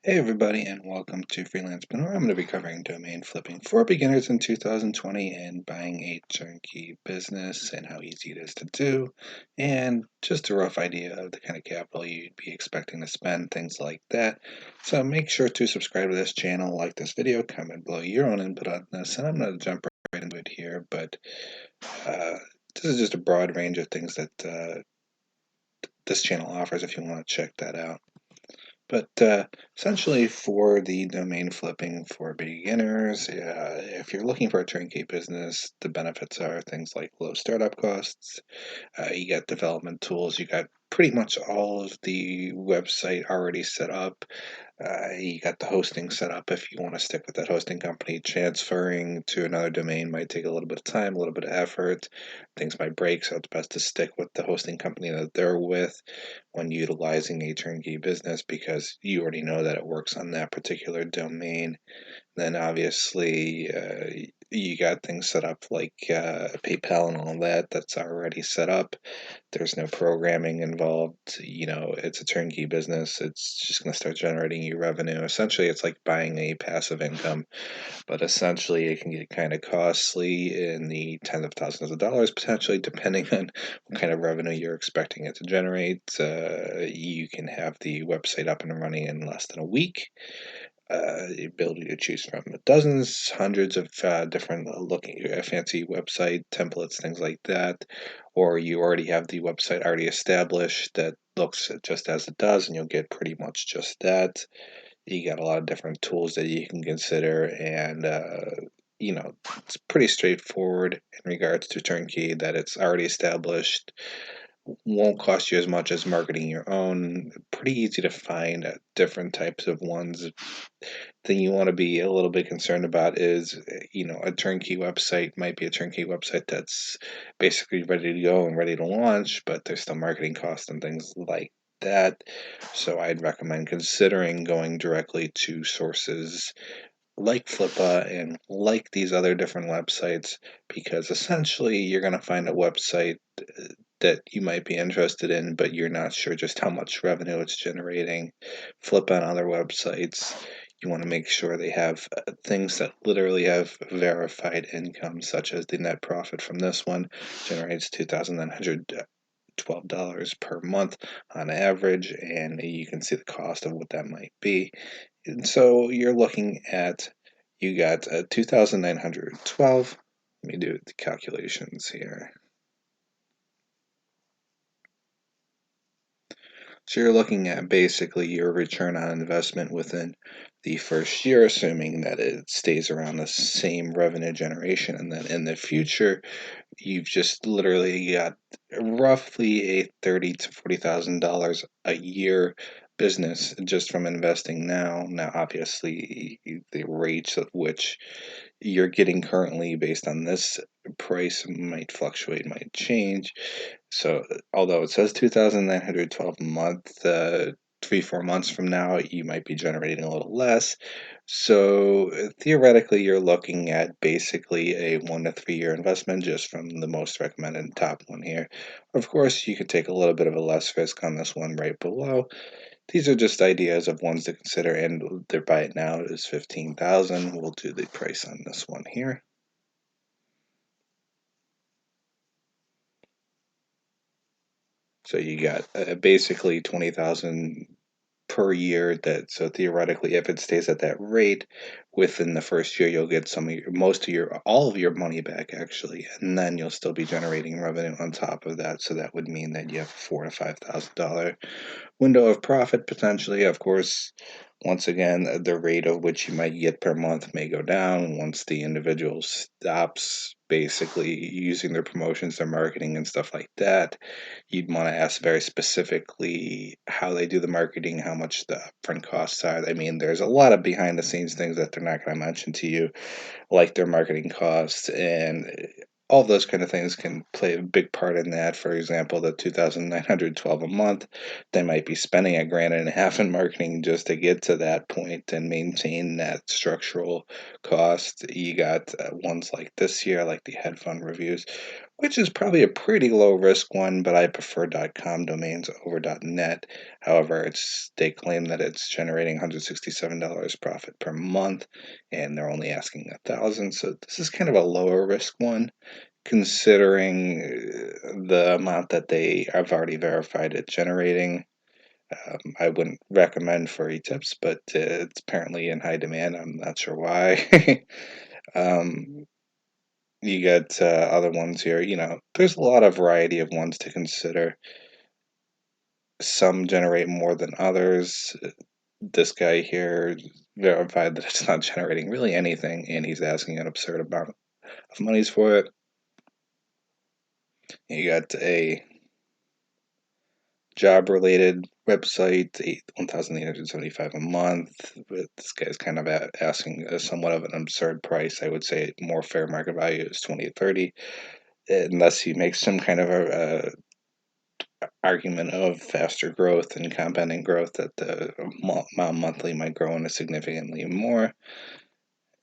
Hey everybody, and welcome to Freelancers. I'm going to be covering domain flipping for beginners in 2020 and buying a turnkey business and how easy it is to do, and just a rough idea of the kind of capital you'd be expecting to spend, things like that. So make sure to subscribe to this channel, like this video, comment below your own input on this, and I'm going to jump right into it here. But uh, this is just a broad range of things that this channel offers if you want to check that out. But essentially, for the domain flipping for beginners, if you're looking for a turnkey business, the benefits are things like low startup costs. You got development tools. You got pretty much all of the website already set up. You got the hosting set up if you want to stick with that hosting company. Transferring to another domain might take a little bit of time, a little bit of effort. Things might break, so it's best to stick with the hosting company that they're with when utilizing a turnkey business because you already know that it works on that particular domain. Then obviously you got things set up like PayPal and all that. That's already set up. There's no programming involved. It's a turnkey business. It's just going to start generating you revenue. Essentially, it's like buying a passive income, but essentially it can get kind of costly in the tens of thousands of dollars potentially, depending on what kind of revenue you're expecting it to generate. You can have the website up and running in less than a week. The ability to choose from dozens, hundreds of different looking fancy website templates, things like that, or you already have the website already established that looks just as it does, and you'll get pretty much just that. You got a lot of different tools that you can consider, and it's pretty straightforward in regards to turnkey that it's already established, won't cost you as much as marketing your own. Pretty easy to find different types of ones. Thing you want to be a little bit concerned about is, a turnkey website might be a turnkey website that's basically ready to go and ready to launch, but there's still marketing costs and things like that. So I'd recommend considering going directly to sources like Flippa and like these other different websites, because essentially you're going to find a website that you might be interested in, but you're not sure just how much revenue it's generating. Flippa and other websites, you want to make sure they have things that literally have verified income, such as the net profit from this one generates $2,912 per month on average, and you can see the cost of what that might be. And so you're looking at, you got 2,912. Let me do the calculations here. So you're looking at basically your return on investment within the first year, assuming that it stays around the same revenue generation. And then in the future, you've just literally got roughly a $30,000 to $40,000 a year business just from investing now. Now, obviously, the rates at which you're getting currently based on this price might fluctuate, might change. So, although it says 2,912 a month, 3, 4 months from now, you might be generating a little less. So theoretically, you're looking at basically a 1 to 3 year investment just from the most recommended top one here. Of course, you could take a little bit of a less risk on this one right below. These are just ideas of ones to consider, and their buy it now is 15,000. We'll do the price on this one here. So you got basically 20,000 per year. That so theoretically, if it stays at that rate, within the first year, you'll get most of your all of your money back actually, and then you'll still be generating revenue on top of that. So that would mean that you have $4,000 to $5,000 window of profit potentially. Of course, once again, the rate of which you might get per month may go down once the individual stops basically using their promotions, their marketing, and stuff like that. You'd want to ask very specifically how they do the marketing, how much the upfront costs are. I mean, there's a lot of behind the scenes things that they're not going to mention to you, like their marketing costs, and all those kind of things can play a big part in that. For example, the 2,912 a month, they might be spending a grand and a half in marketing just to get to that point and maintain that structural cost. You got ones like this here, like the head fund reviews, which is probably a pretty low risk one, but I prefer .com domains over .net. However, they claim that it's generating $167 profit per month, and they're only asking 1,000. So this is kind of a lower risk one, considering the amount that they have already verified it generating. I wouldn't recommend free tips, but it's apparently in high demand. I'm not sure why. um, you got other ones here. There's a lot of variety of ones to consider. Some generate more than others. This guy here verified that it's not generating really anything, and he's asking an absurd amount of monies for it. You got a job-related website, 1,875 a month. But this guy's kind of asking somewhat of an absurd price. I would say more fair market value is 20 to 30, unless he makes some kind of a argument of faster growth and compounding growth that the monthly might grow into significantly more.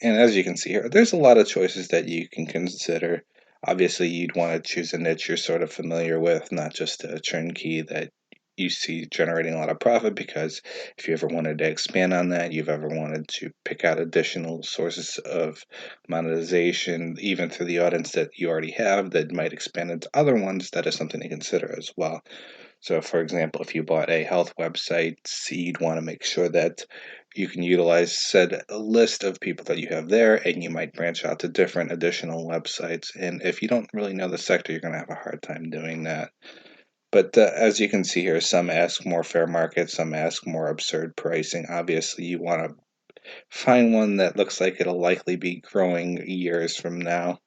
And as you can see here, there's a lot of choices that you can consider. Obviously, you'd want to choose a niche you're sort of familiar with, not just a turnkey that you see generating a lot of profit, because if you ever wanted to expand on that, you've ever wanted to pick out additional sources of monetization, even through the audience that you already have, that might expand into other ones, that is something to consider as well. So, for example, if you bought a health website, you'd want to make sure that you can utilize said list of people that you have there, and you might branch out to different additional websites. And if you don't really know the sector, you're going to have a hard time doing that. But as you can see here, some ask more fair market, some ask more absurd pricing. Obviously, you want to find one that looks like it'll likely be growing years from now.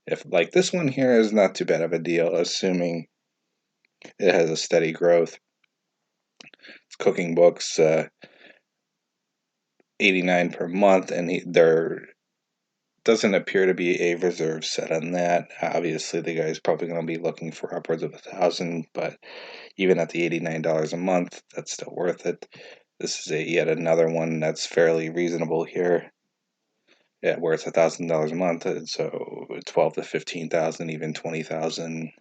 If, like, this one here is not too bad of a deal, assuming it has a steady growth. It's cooking books, 89 per month, and there doesn't appear to be a reserve set on that. Obviously, the guy's probably going to be looking for upwards of 1,000, but even at the $89 a month, that's still worth it. This is yet another one that's fairly reasonable here. Yeah, where it's $1,000 a month, so 12 to 15,000, even 20,000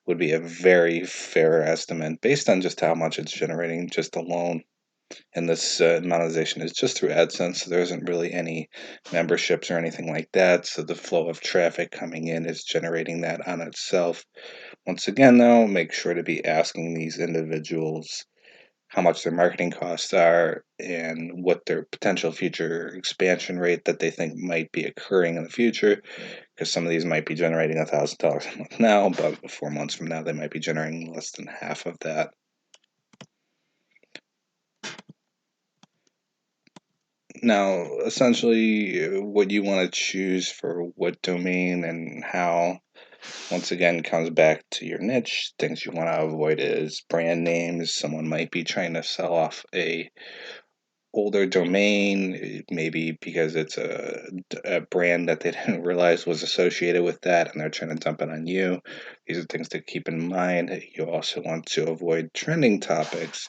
would be a very fair estimate based on just how much it's generating just alone. And this monetization is just through AdSense, so there isn't really any memberships or anything like that. So the flow of traffic coming in is generating that on itself. Once again, though, make sure to be asking these individuals how much their marketing costs are and what their potential future expansion rate that they think might be occurring in the future, because some of these might be generating $1,000 a month now, but 4 months from now they might be generating less than half of that. Now, essentially, what you want to choose for what domain and how, once again, comes back to your niche. Things you want to avoid is brand names. Someone might be trying to sell off a older domain, maybe because it's a brand that they didn't realize was associated with that, and they're trying to dump it on you. These are things to keep in mind. You also want to avoid trending topics.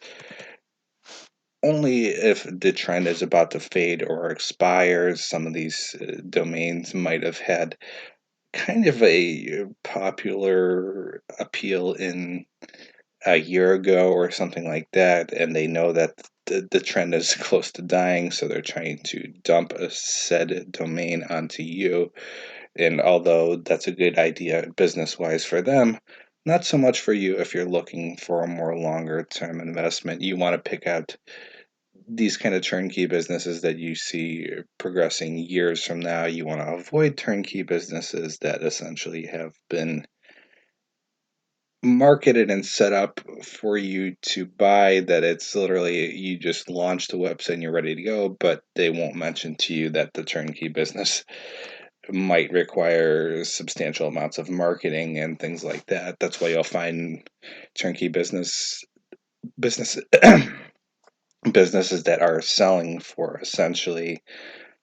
Only if the trend is about to fade or expires. Some of these domains might have had kind of a popular appeal in a year ago or something like that, and they know that the trend is close to dying, so they're trying to dump a said domain onto you. And although that's a good idea business wise for them, not so much for you if you're looking for a more longer term investment. You want to pick out these kind of turnkey businesses that you see progressing years from now. You want to avoid turnkey businesses that essentially have been marketed and set up for you to buy, that it's literally you just launched the website and you're ready to go, but they won't mention to you that the turnkey business might require substantial amounts of marketing and things like that. That's why you'll find turnkey businesses businesses that are selling for essentially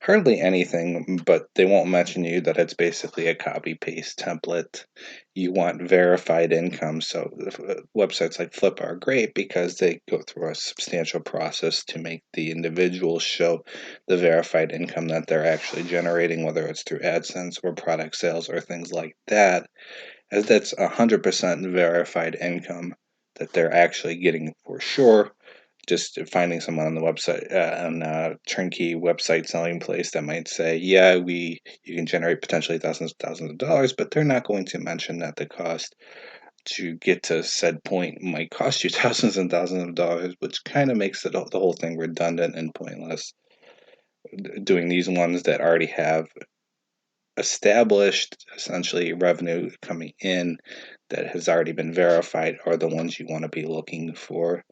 hardly anything, but they won't mention you that it's basically a copy paste template. You want verified income, so websites like Flip are great because they go through a substantial process to make the individuals show the verified income that they're actually generating, whether it's through AdSense or product sales or things like that. as that's 100% verified income that they're actually getting for sure. Just finding someone on the website, on a turnkey website selling place that might say, yeah, you can generate potentially thousands of dollars, but they're not going to mention that the cost to get to said point might cost you thousands of dollars, which kind of makes the whole thing redundant and pointless. Doing these ones that already have established essentially revenue coming in that has already been verified are the ones you want to be looking for.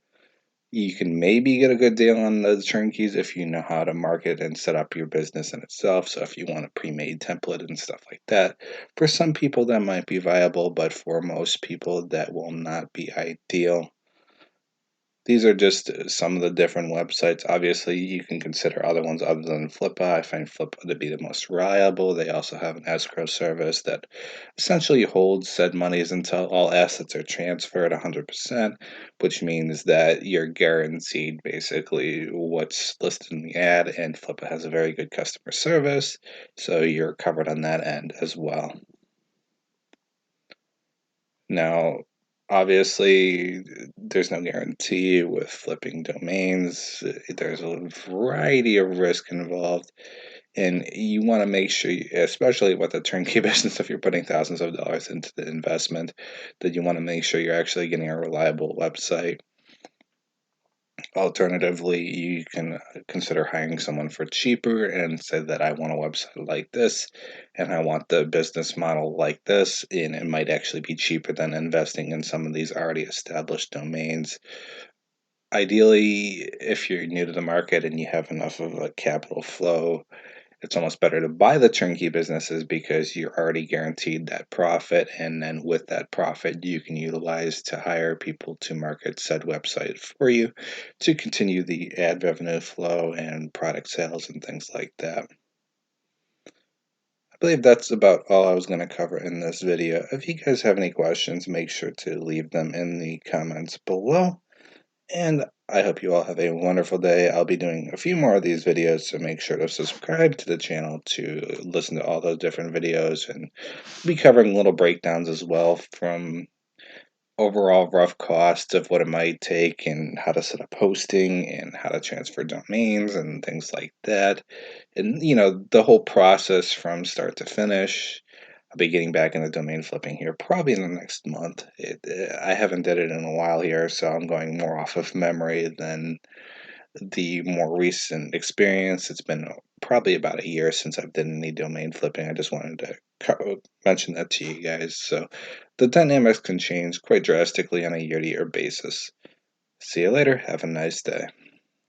You can maybe get a good deal on the turnkeys if you know how to market and set up your business in itself. So if you want a pre-made template and stuff like that, for some people that might be viable, but for most people that will not be ideal. These are just some of the different websites. Obviously, you can consider other ones other than Flippa. I find Flippa to be the most reliable. They also have an escrow service that essentially holds said monies until all assets are transferred 100%, which means that you're guaranteed basically what's listed in the ad, and Flippa has a very good customer service, so you're covered on that end as well. Now, obviously, there's no guarantee with flipping domains. There's a variety of risk involved, and you want to make sure, especially with a turnkey business, if you're putting thousands of dollars into the investment, that you want to make sure you're actually getting a reliable website. Alternatively, you can consider hiring someone for cheaper and say that I want a website like this and I want the business model like this, and it might actually be cheaper than investing in some of these already established domains. Ideally, if you're new to the market and you have enough of a capital flow, it's almost better to buy the turnkey businesses because you're already guaranteed that profit. And then with that profit, you can utilize to hire people to market said website for you to continue the ad revenue flow and product sales and things like that. I believe that's about all I was going to cover in this video. If you guys have any questions, make sure to leave them in the comments below. And I hope you all have a wonderful day. I'll be doing a few more of these videos, so make sure to subscribe to the channel to listen to all those different videos, and be covering little breakdowns as well from overall rough costs of what it might take and how to set up hosting and how to transfer domains and things like that. And, the whole process from start to finish. I'll be getting back into domain flipping here probably in the next month. I haven't did it in a while here, so I'm going more off of memory than the more recent experience. It's been probably about a year since I've done any domain flipping. I just wanted to mention that to you guys. So the dynamics can change quite drastically on a year-to-year basis. See you later. Have a nice day.